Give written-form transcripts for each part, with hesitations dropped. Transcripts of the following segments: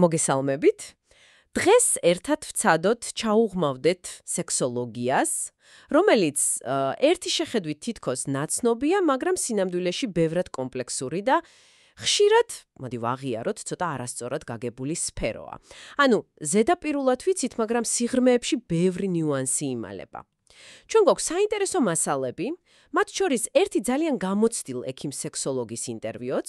მოგესალმებით. დღეს ერთად ვცადოთ ჩაუღმავდეთ სექსოლოგიას, რომელიც ერთი შეხედვით თითქოს ნაცნობია, მაგრამ სინამდვილეში ბევრად კომპლექსური და ხშირად, მოდი ვაღიაროთ, ცოტა არასწორად გაგებული სფეროა. ანუ, ზედაპირულად ვიცით, მაგრამ სიღრმეებში ბევრი ნიუანსი იმალება. ჩვენ გვაქვს საინტერესო მასალები, მათ შორის ერთი ძალიან გამოცდილ ექიმ სექსოლოგის ინტერვიუც,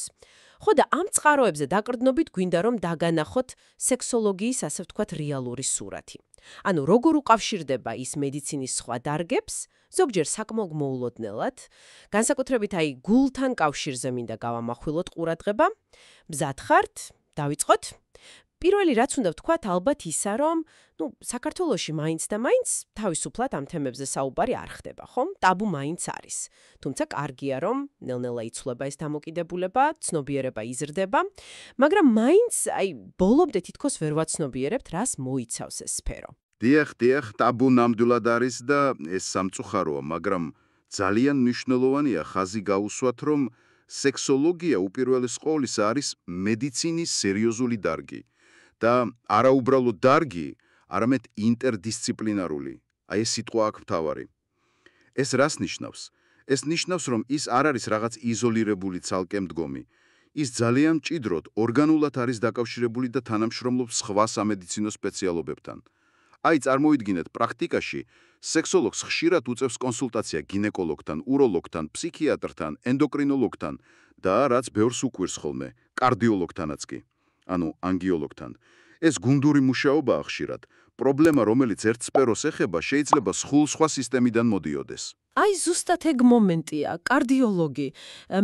ხო და ამ წყაროებზე დაკრდნობით გვინდა რომ დაგანახოთ სექსოლოგიის, ასე ვთქვათ, რეალური სურათი. ანუ როგორ უკავშირდება ის მედიცინის სხვა დარგებს, ზოგჯერ საკმაოდ მოულოდნელად, განსაკუთრებით აი გულთან კავშირზე მინდა გავამახვილოთ ყურადღება. მზად ხართ? დავიწყოთ? პირველი რაც უნდა ვთქვათ, ალბათ ისა, რომ საქართველოში მაინც და მაინც თავისუფლად ამ თემებზე საუბარი არ ხდება, ხომ? ტაბუ მაინც არის. თუმცა კარგია, რომ ნელ-ნელა იცვლება ეს დამოკიდებულება, ცნობიერება იზრდება, მაგრამ მაინც აი ბოლომდე თითქოს ვერ ვაცნობიერებთ, რას მოიცავს ეს სფერო. დიახ, ტაბუ ნამდვილად არის და ეს სამწუხაროა, მაგრამ ძალიან მნიშვნელოვანია ხაზი გაუსვათ, რომ სექსოლოგია უპირველეს ყოვლისა არის მედიცინის სერიოზული დარგი. და არა უბრალოდ დარგი, არამედ ინტერდისციპლინარული. აი ეს სიტყვა აქ მთავარი. ეს რას ნიშნავს? ეს ნიშნავს, რომ ის არ არის რაღაც იზოლირებული ცალკე მდგომი. ის ძალიან მჭიდროდ, ორგანულად არის დაკავშირებული და თანამშრომლობს სხვა სამედიცინო სპეციალობებთან. აი წარმოიდგინეთ, პრაქტიკაში სექსოლოგს ხშირად უწევს კონსულტაცია გინეკოლოგთან, უროლოგთან, ფსიქიატრთან, ენდოკრინოლოგთან და რაც ბევრს უკვირს ხოლმე, კარდიოლოგთანაც კი. ანუ ანგიოლოგთან. ეს გუნდური მუშაობაა ხშირად. პრობლემა, რომელიც ერთ სფეროს ეხება, შეიძლება სხვა სისტემიდან მოდიოდეს. აი ზუსტად ეგ მომენტია, კარდიოლოგი.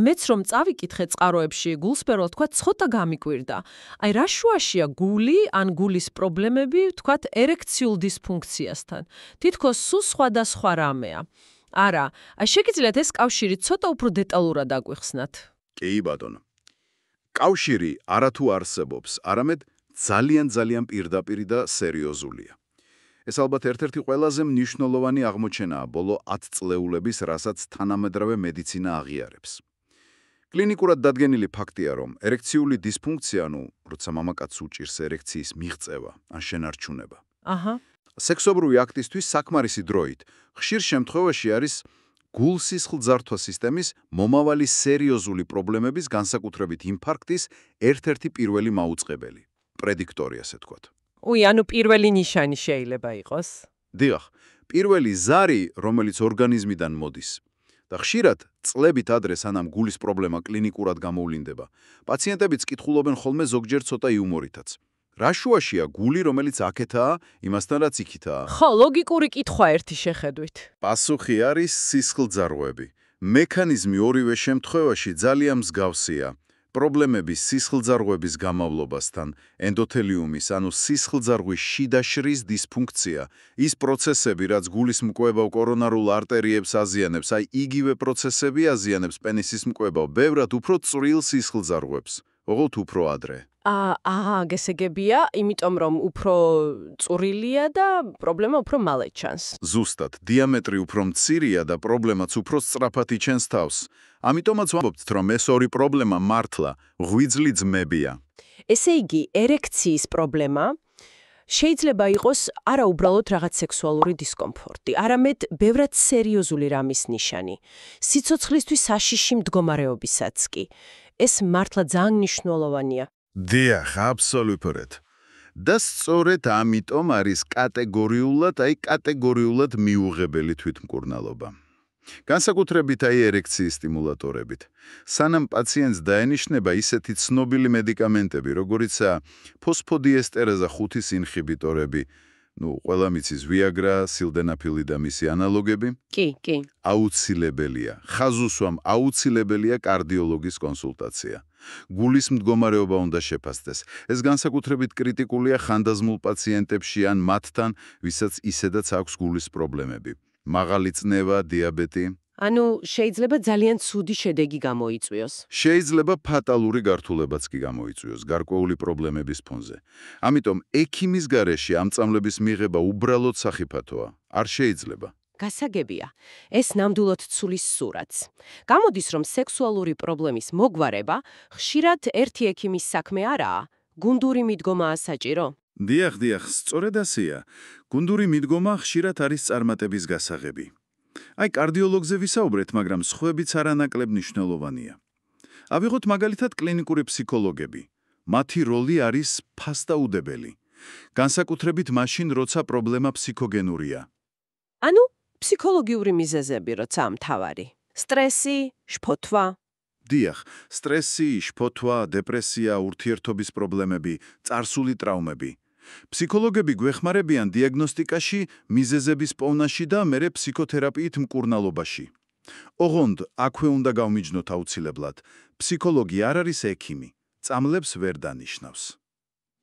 მეც რომ წავიკითხე წყაროებში, გულსფერო, თქვა, ცოტა გამიკვირდა. აი რა შუაშია გული ან გულის პრობლემები, თქვა, ერექციულ დისფუნქციასთან. თითქოს სულ სხვადასხვა რამეა. არა, აი შეგიძლიათ ეს კავშირი ცოტა უფრო დეტალურად აგვიხსნათ. კი, ბატონო. კავშირი არათუ არსებობს, არამედ ძალიან პირდაპირ და სერიოზულია. ეს ალბათ ერთ-ერთი ყველაზე მნიშვნელოვანი აღმოჩენაა ბოლო 10 წლეულების, რასაც თანამედროვე მედიცინა აღიარებს. კლინიკურად დადგენილი ფაქტია, რომ ერექციული დისფუნქცია, როცა მამაკაცს უჭირს ერექციის მიღწევა ან შენარჩუნება. სექსობრივი აქტისთვის საკმარისი დროით, ხშირ შემთხვევაში არის გულ-სისხლძარღვა სისტემის მომავალი სერიოზული პრობლემების, განსაკუთრებით ინფარქტის ერთ-ერთი პირველი მაუწყებელი, პრედიქტორი, ასე ვთქვათ. ანუ პირველი ნიშანი შეიძლება იყოს. დიახ, პირველი ზარი, რომელიც ორგანიზმიდან მოდის. და ხშირად წლებით ადრე, სანამ გულის პრობლემა კლინიკურად გამოვლინდება, პაციენტებიც კითხულობენ ხოლმე ზოგჯერ ცოტა იუმორითაც. რა შუაშია გული, რომელიც აქეთაა, იმასთან რაც იქითაა? ხო, ლოგიკური კითხვა ერთი შეხედვით. პასუხი არის სისხლძარღვები. მექანიზმი ორივე შემთხვევაში ძალიან მსგავსია. პრობლემები სისხლძარღვების გამავლობასთან, ენდოთელიუმის, ანუ სისხლძარღვის შიდა შრის დისფუნქცია, ის პროცესები, რაც გულის მკვებავ კორონარულ არტერიებს აზიანებს, აი იგივე პროცესები აზიანებს პენისის მკვებავ, ბევრად უფრო წვრილ სისხლძარღვებს, ოღონდ უფრო ადრე. გესაგებია, იმიტომ რომ უფრო წვრილია და პრობლემა უფრო მალე ჩანს. ზუსტად, დიამეტრი უფრო მცირეა და პრობლემაც უფრო სწრაფად იჩენს თავს. ამიტომაც ვამბობთ, რომ ეს ორი პრობლემა მართლა ღვიძლი ძმებია. ესე იგი, ერექციის პრობლემა შეიძლება იყოს არა უბრალოდ რაღაც სექსუალური დისკომფორტი, არამედ ბევრად სერიოზული რამის ნიშანი. სიცოცხლისთვის საშიში მდგომარეობისაც კი. ეს მართლა ძალიან მნიშვნელოვანია. დიახ, აბსოლუტურად. და სწორედ ამიტომ არის კატეგორიულად მიუღებელი თვითმკურნალობა. განსაკუთრებით ერექციის სტიმულატორებით. სანამ პაციენტს დაენიშნება ისეთი ცნობილი მედიკამენტები, როგორიცაა ფოსფოდიესტერაზა 5-ის ინჰიბიტორები, ყველა მიცის ვიაგრა, სილდენაფილი და მისი ანალოგები. კი. აუცილებელია, ხაზუსვამ აუცილებელია კარდიოლოგის კონსულტაცია. გულის მდგომარეობა უნდა შეფასდეს. ეს განსაკუთრებით კრიტიკულია ხანდაზმულ პაციენტებში ან მათთან, ვისაც ისედაც აქვს გულის პრობლემები. მაღალი წნევა, დიაბეტი. ანუ შეიძლება ძალიან ცუდი შედეგი გამოიწვიოს. შეიძლება ფატალური გართულებაც კი გამოიწვიოს გარკვეული პრობლემების ფონზე. ამიტომ ექიმის გარეშე ამ წამლების მიღება უბრალოდ სახიფათოა. არ შეიძლება. გასაგებია, ეს ნამდვილად ცulis სურათს. გამოდის, რომ სექსუალური პრობლემის მოგვარება ხშირად ერთი ექიმის საქმე არაა, გუნდური მიდგომაა საჭირო? დიახ, სწორედ ასეა. გუნდური მიდგომა ხშირად არის წარმატების გასაღები. აი, კარდიოლოგზე ვისაუბრეთ, მაგრამ სხვაებიც არანაკლებ მნიშვნელოვანია. ავიღოთ მაგალითად კლინიკური ფსიქოლოგები. მათი როლი არის ფასდაუდებელი. განსაკუთრებით მაშინ, როცა პრობლემა ფსიქოგენურია. ანუ ფსიქოლოგიური მიზეზები როცა მთავარი. სტრესი, შფოთვა. დიახ, სტრესი, შფოთვა, დეპრესია, ურთიერთობის პრობლემები, წარსული ტრავმები. ფსიქოლოგები გვეხმარებიან დიაგნოსტიკაში, მიზეზების პოვნაში და მერე ფსიქოთერაპიით მკურნალობაში. ოღონდ, აქვე უნდა გავმიჯნოთ აუცილებლად. ფსიქოლოგი არ არის ექიმი, წამლებს ვერ დანიშნავს.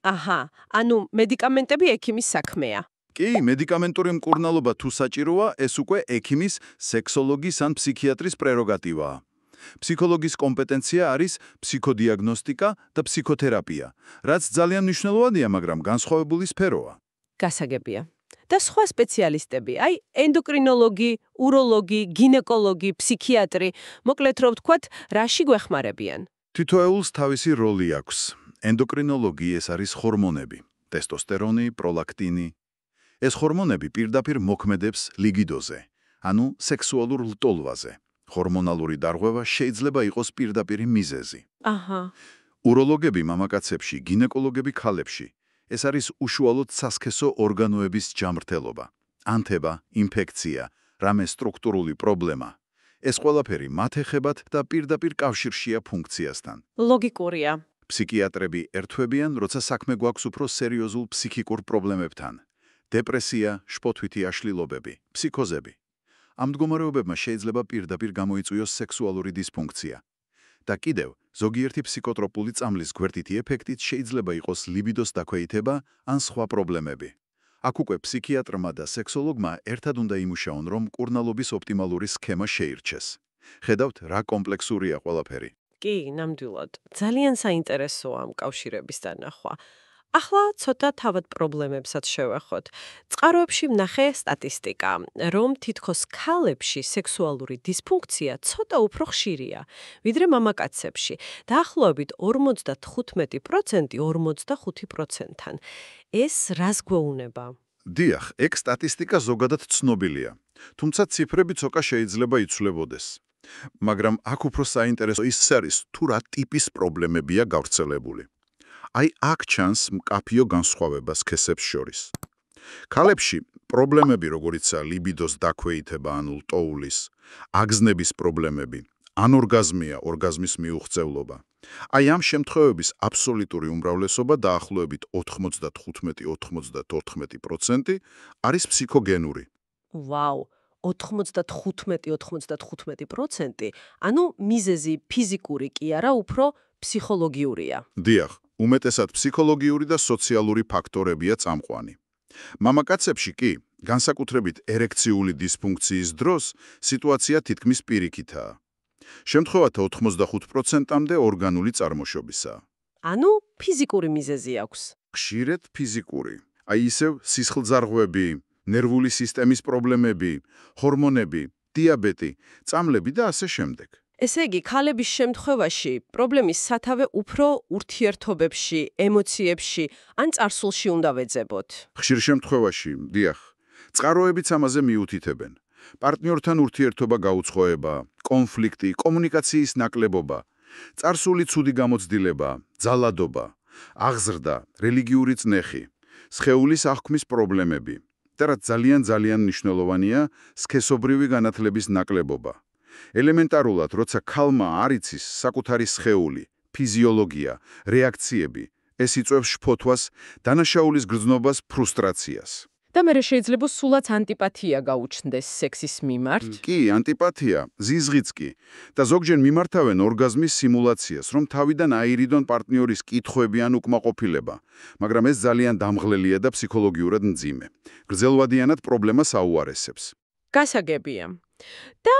აჰა, ანუ მედიკამენტები ექიმის საქმეა. კი, მედიკამენტური მკურნალობა თუ საჭიროა, ეს უკვე ექიმის, სექსოლოგის ან ფსიქიატრის პრეროგატივაა. ფსიქოლოგის კომპეტენცია არის ფსიქოდიაგნოსტიკა და ფსიქოთერაპია, რაც ძალიან მნიშვნელოვანია, მაგრამ განსხვავებული სფეროა. გასაგებია. და სხვა სპეციალისტები, აი ენდოკრინოლოგი, უროლოგი, გინეკოლოგი, ფსიქიატრი, მოკლედ რომ ვთქვათ, რაში გვეხმარებიან? თითოეულს თავისი როლი აქვს. ენდოკრინოლოგი ეს არის ჰორმონები, ტესტოსტერონი, პროლაქტინი. ეს ჰორმონები პირდაპირ მოქმედებს ლიგიდოზე, ანუ სექსუალურ ლტოლვაზე. ჰორმონალური დარღვევა შეიძლება იყოს პირდაპირი მიზეზი. აჰა. უროლოგები მამაკაცებში, გინეკოლოგები ქალებში. ეს არის უშუალოდ სასქესო ორგანოების ჯამრთელობა, ანთება, ინფექცია, რამე სტრუქტურული პრობლემა. ეს ყველაფერი მათ ეხებათ და პირდაპირ კავშირშია ფუნქციასთან. ლოგიკურია. ფსიქიატრები ერთვებიან, როცა საქმე გვაქვს უფრო სერიოზულ ფსიქიკურ პრობლემებთან. დეპრესია, შფოთვითი აშლილობები, ფსიქოზები. ამ მდგომარეობებმა შეიძლება პირდაპირ გამოიწვიოს სექსუალური დისფუნქცია. და კიდევ, ზოგიერთი ფსიქოტროპული წამლის გვერდითი ეფექტით შეიძლება იყოს ლიბიდოს დაქვეითება ან სხვა პრობლემები. აქ უკვე ფსიქიატრმა და სექსოლოგმა ერთად უნდა იმუშაონ, რომ მკურნალობის ოპტიმალური სქემა შეირჩეს. ხედავთ, რა კომპლექსურია ყველაფერი. კი, ნამდვილად. ძალიან საინტერესოა ამ კავშირების დანახვა. ახლა ცოტა თავად პრობლემებსაც შევეხოთ. წყაროებში ვნახე სტატისტიკა, რომ თითქოს ქალებში სექსუალური დისფუნქცია ცოტა უფრო ხშირია, ვიდრე მამაკაცებში. დაახლოებით 55% 45%-თან. ეს რას გვეუბნება? დიახ, ეგ სტატისტიკა ზოგადად ცნობილია. თუმცა ციფრები ცოტა შეიძლება იცვლებოდეს. მაგრამ აქ უფრო საინტერესო ის არის, თუ რა ტიპის პრობლემებია გავრცელებული. აი აქ ჩანს მკაფიო განსხვავება სქესებს შორის. ქალებში პრობლემები, როგორიცაა ლიბიდოს დაქვეითება ან ლტოულის, აგზნების პრობლემები, ანორგაზმია, ორგაზმის მიუღწევლობა. აი ამ შემთხვევების აბსოლუტური უმრავლესობა დაახლოებით 95-94% არის ფსიქოგენური. ვაუ, 95-95%, ანუ მიზეზი ფიზიკური კი არა, უფრო ფსიქოლოგიურია. დიახ, უმეტესად ფსიქოლოგიური და სოციალური ფაქტორებია წამყვანი. მამაკაცებში კი, განსაკუთრებით ერექციული დისფუნქციის დროს, სიტუაცია თითქმის პირიქითაა. შემთხვევათა 85%-მდე ორგანული წარმოშობისაა. ანუ ფიზიკური მიზეზი აქვს. ხშირად ფიზიკური. აი ისევ სისხლძარღვები, ნერვული სისტემის პრობლემები, ჰორმონები, დიაბეტი, წამლები და ასე შემდეგ. ესე იგი, ქალების შემთხვევაში პრობლემის სათავე უფრო ურთიერთობებში, ემოციებში ან წარსულში უნდა ვეძებოთ. ხშირ შემთხვევაში, დიახ, წყაროებიც ამაზე მიუთითებენ. პარტნიორთან ურთიერთობა გაუცხოება, კონფლიქტი, კომუნიკაციის ნაკლებობა, წარსული ცუდი გამოცდილება, ძალადობა, აღზრდა, რელიგიური წნეხი, სხეულის აღქმის პრობლემები და რაც ძალიან მნიშვნელოვანია, სქესობრივი განათლების ნაკლებობა. ელემენტარულად, როცა ქალმა არ იცის საკუთარი სხეული, ფიზიოლოგია, რეაქციები, ეს იწვევს შფოთვას, დანაშაულის გრძნობას, ფრუსტრაციას. და მერე შეიძლება სულაც ანტიპათია გაუჩნდეს სექსის მიმართ. კი, ანტიპათია, ზიზღიც კი. და ზოგჯერ მიმართავენ ორგაზმის სიმულაციას, რომ თავიდან აირიდონ პარტნიორის კითხვები ან უკმაყოფილება, მაგრამ ეს ძალიან დამღლელია და ფსიქოლოგიურად მძიმე. გრძელვადიანად პრობლემას აუარესებს. გასაგებია. და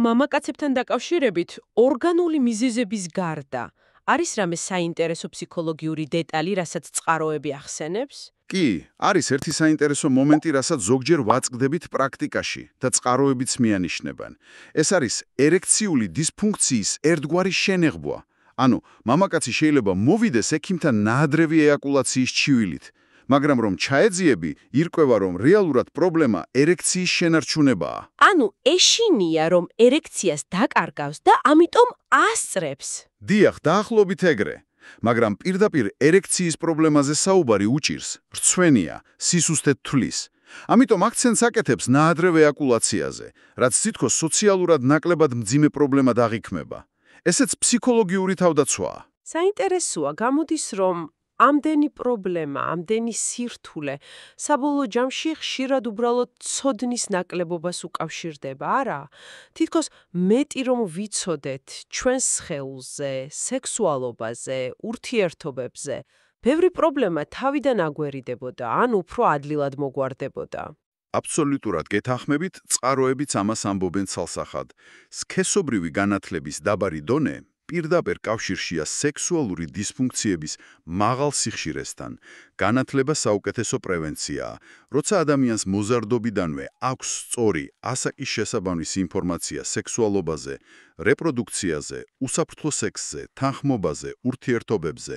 მამაკაცებთან დაკავშირებით ორგანული მიზეზების გარდა არის რამე საინტერესო ფსიქოლოგიური დეტალი, რასაც წყაროები ახსენებს? კი, არის ერთი საინტერესო მომენტი, რასაც ზოგჯერ ვაწყდებით პრაქტიკაში და წყაროებიც მიანიშნებან. ეს არის ერექციული დისფუნქციის ერთგვარი შენեղბვა, ანუ, მამაკაცი შეიძლება მოვიდეს ექიმთან ნაადრევი ეაკულაციის ჩივილით, მაგრამ რომ ჩაეძიები, ირკვევა, რომ რეალურად პრობლემა ერექციის შენარჩუნებაა. ანუ ეშინია, რომ ერექციას დაკარგავს და ამიტომ ასწრებს. დიახ, დაახლოებით ეგრე. მაგრამ პირდაპირ ერექციის პრობლემაზე საუბარი უჭირს, რცვენია, სისუსტე თვლის. ამიტომ აქცენტს აკეთებს ნაადრევ ეაკულაციაზე, რაც თითქოს სოციალურად ნაკლებად მძიმე პრობლემა დაღიქმება. ესეც ფსიქოლოგიური თავდაცვაა. საინტერესოა, გამოდის, რომ ამდენი პრობლემა, ამდენი სირთულე, საბოლოო ჯამში ხშირად უბრალოდ ცოდნის ნაკლებობას უკავშირდება, არა? თითქოს მეტი რომ ვიცოდეთ ჩვენს სხეულზე, სექსუალობაზე, ურთიერთობებზე, ბევრი პრობლემა თავიდან აგვერიდებოდა, ან უფრო ადლილად მოგვარდებოდა. აბსოლუტურად გეთანხმებით, წყაროებიც ამას ამბობენ ცალსახად. სქესობრივი განათლების დაბარი დონე პირდაპირ კავშირშია სექსუალური დისფუნქციების მაღალ სიხშირესთან. განათლება საუკეთესო პრევენციაა. როცა ადამიანს მოზარდობიდანვე აქვს სწორი, ასაკის შესაბამის ინფორმაცია სექსუალობაზე, რეპროდუქციაზე, უსაფრთხო სექსზე, თანხმობაზე, ურთიერთობებზე,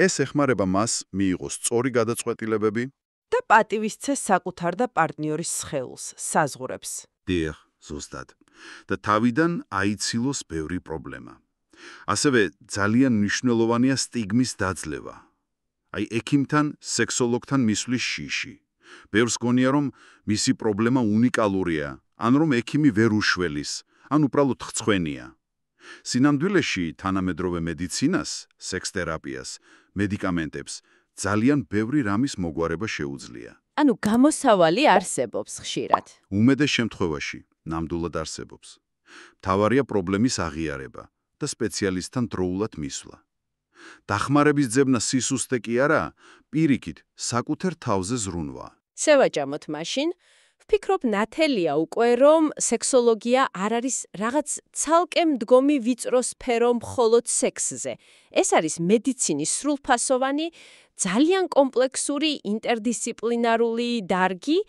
ეს ეხმარება მას მიიღოს სწორი გადაწყვეტილებები და პატივისცეს საკუთარ და პარტნიორის სხეულს, საზღვრებს. დიახ, ზუსტად. და თავიდან აიცილოს ბევრი პრობლემა. ასევე ძალიან მნიშვნელოვანია სტიგმის დაძლევა. აი ექიმთან, სექსოლოგთან მისვლის შიში. ბევრს გონია, რომ მისი პრობლემა უნიკალურია, ან რომ ექიმი ვერ უშველის, ან უბრალოდ ხცხვენია. სინამდვილეში თანამედროვე მედიცინას, სექს-თერაპიას, მედიკამენტებს ძალიან ბევრი რამის მოგვარება შეუძლია. ანუ გამოსავალი არსებობს ხშირად. უმეტეს შემთხვევაში ნამდვილად არსებობს. მთავარია პრობლემის აღიარება და სპეციალისტთან დროულად მისვლა. დახმარების ძებნა სისუსტე კი არა, პირიქით, საკუთარ თავზე ზრუნვა. შევაჭამოთ მაშინ. ვფიქრობ, ნათელია უკვე, რომ სექსოლოგია არ არის რაღაც ცალკე მდგომი ვიწრო სფერო მხოლოდ სექსზე. ეს არის მედიცინის სრულფასოვანი, ძალიან კომპლექსური, ინტერდისციპლინარული დარგი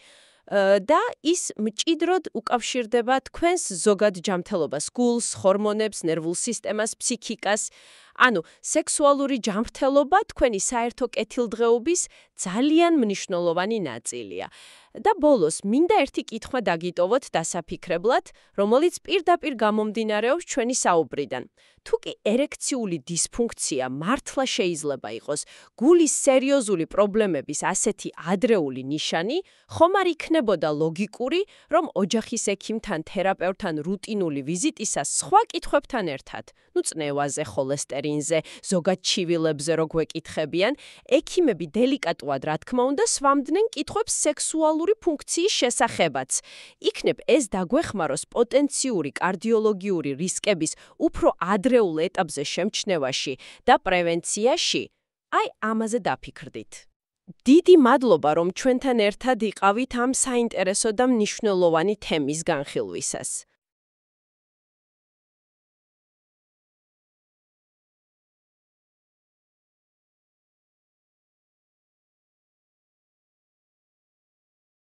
და ის მჭიდროდ უკავშირდება თქვენს ზოგად ჯანმრთელობას, გულს, ჰორმონებს, ნერვულ სისტემას, ფსიქიკას. ანუ სექსუალური ჯანმრთელობა თქვენი საერთო კეთილდღეობის ძალიან მნიშვნელოვანი ნაწილია. და ბოლოს, მინდა ერთი კითხვა დაგიტოვოთ დასაფიქრებლად, რომელიც პირდაპირ გამომდინარეობს ჩვენი საუბრიდან. თუ კი ერექციული დისფუნქცია მართლა შეიძლება იყოს გულის სერიოზული პრობლემების ასეთი ადრეული ნიშანი, ხომ არ იქნებოდა ლოგიკური, რომ ოჯახის ექიმთან, თერაპევტთან რუტინული ვიზიტისას სხვა კითხვებთან ერთად, წნევაზე, ხოლესტერინზე, ზოგად ჩივილებზე რო გვეკითხებიან, ექიმები დელიკატურად, რა თქმა უნდა, სვამდნენ კითხვებს სექსუალური ფუნქციის შესახებაც. იქნებ ეს დაგვეხმაროს პოტენციური კარდიოლოგიური რისკების უფრო ადრეულ ეტაპზე შემჩნევაში და პრევენციაში. აი ამაზე დაფიქრდით. დიდი მადლობა, რომ ჩვენთან ერთად იყავით ამ საინტერესო და მნიშვნელოვანი თემის განხილვისას.